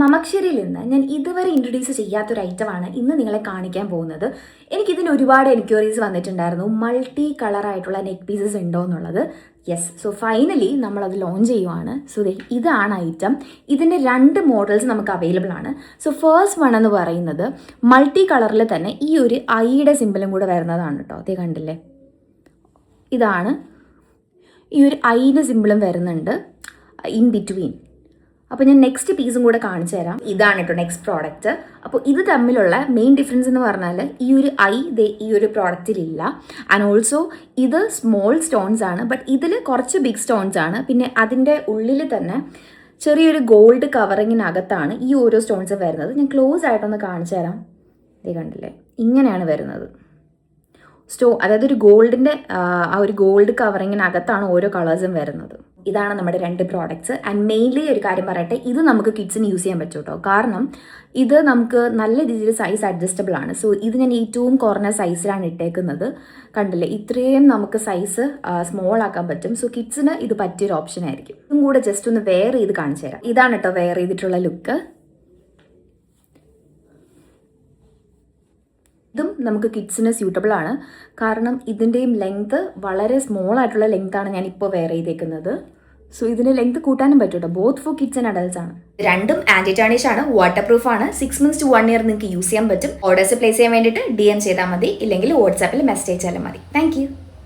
മമക്ഷരിയിൽ നിന്ന് ഞാൻ ഇതുവരെ ഇൻട്രൊഡ്യൂസ് ചെയ്യാത്തൊരു ഐറ്റമാണ് ഇന്ന് നിങ്ങളെ കാണിക്കാൻ പോകുന്നത്. എനിക്കിതിന് ഒരുപാട് എൻക്വയറീസ് വന്നിട്ടുണ്ടായിരുന്നു, മൾട്ടി കളറായിട്ടുള്ള നെക്ക് പീസസ് ഉണ്ടോ എന്നുള്ളത്. യെസ്, സോ ഫൈനലി നമ്മളത് ലോഞ്ച് ചെയ്യുവാണ്. സോ ഇതാണ് ഐറ്റം. ഇതിൻ്റെ 2 മോഡൽസ് നമുക്ക് അവൈലബിൾ ആണ്. സോ ഫേസ്റ്റ് വൺ എന്ന് പറയുന്നത് മൾട്ടി കളറിൽ തന്നെ ഈ ഒരു ഐയുടെ സിമ്പിളും കൂടെ വരുന്നതാണ് കേട്ടോ. അതേ കണ്ടില്ലേ, ഇതാണ് ഈ ഒരു ഐയുടെ സിമ്പിളും വരുന്നുണ്ട് ഇൻ ബിറ്റ്വീൻ. അപ്പോൾ ഞാൻ നെക്സ്റ്റ് പീസും കൂടെ കാണിച്ചു തരാം. ഇതാണ് കേട്ടോ നെക്സ്റ്റ് പ്രോഡക്റ്റ്. അപ്പോൾ ഇത് തമ്മിലുള്ള മെയിൻ ഡിഫറൻസ് എന്ന് പറഞ്ഞാൽ ഈ ഒരു ഈ ഒരു പ്രോഡക്റ്റിലില്ല. ആൻഡ് ഓൾസോ ഇത് സ്മോൾ സ്റ്റോൺസ് ആണ്, ബട്ട് ഇതിൽ കുറച്ച് ബിഗ് സ്റ്റോൺസ് ആണ്. പിന്നെ അതിൻ്റെ ഉള്ളിൽ തന്നെ ചെറിയൊരു ഗോൾഡ് കവറിങ്ങിനകത്താണ് ഈ ഓരോ സ്റ്റോൺസ് വരുന്നത്. ഞാൻ ക്ലോസ് ആയിട്ടൊന്ന് കാണിച്ചു തരാം. ഇതേ കണ്ടില്ലേ, ഇങ്ങനെയാണ് വരുന്നത്. അതായത് ഒരു ഗോൾഡിൻ്റെ ആ ഒരു ഗോൾഡ് കവറിങ്ങിനകത്താണ് ഓരോ കളേഴ്സും വരുന്നത്. ഇതാണ് നമ്മുടെ 2 പ്രോഡക്റ്റ്സ്. ആൻഡ് മെയിൻലി ഒരു കാര്യം പറയട്ടെ, ഇത് നമുക്ക് കിഡ്സിന് യൂസ് ചെയ്യാൻ പറ്റും കേട്ടോ. കാരണം ഇത് നമുക്ക് നല്ല രീതിയിൽ സൈസ് അഡ്ജസ്റ്റബിൾ ആണ്. സോ ഇത് ഞാൻ ഏറ്റവും കുറഞ്ഞ സൈസിലാണ് ഇട്ടേക്കുന്നത്. കണ്ടില്ലേ, ഇത്രയും നമുക്ക് സൈസ് സ്മോൾ ആക്കാൻ പറ്റും. സോ കിഡ്സിന് ഇത് പറ്റിയൊരു ഓപ്ഷൻ ആയിരിക്കും. ഇതും കൂടെ ജസ്റ്റ് ഒന്ന് വെയർ ചെയ്ത് കാണിച്ചു തരാം. ഇതാണ് കേട്ടോ വെയർ ചെയ്തിട്ടുള്ള ലുക്ക്. ഇതും നമുക്ക് കിഡ്സിന് സ്യൂട്ടബിൾ ആണ്. കാരണം ഇതിൻ്റെയും ലെങ്ത് വളരെ സ്മോൾ ആയിട്ടുള്ള ലെങ്ത്താണ് ഞാനിപ്പോൾ വെയർ ചെയ്തേക്കുന്നത്. സോ ഇതിൻ്റെ ലെങ്ത് കൂട്ടാനും പറ്റും കേട്ടോ. Both for kids and adults ആണ്. രണ്ടും ആൻറ്റി ടാർണിഷ് ആണ്, വാട്ടർ പ്രൂഫ് ആണ്. 6 months to 1 year നിങ്ങൾക്ക് യൂസ് ചെയ്യാൻ പറ്റും. ഓർഡേഴ്സ് പ്ലേസ് ചെയ്യാൻ വേണ്ടിയിട്ട് DM ചെയ്താൽ മതി, ഇല്ലെങ്കിൽ വാട്സാപ്പിൽ മെസ്സേജ് അയച്ചാലും മതി. താങ്ക്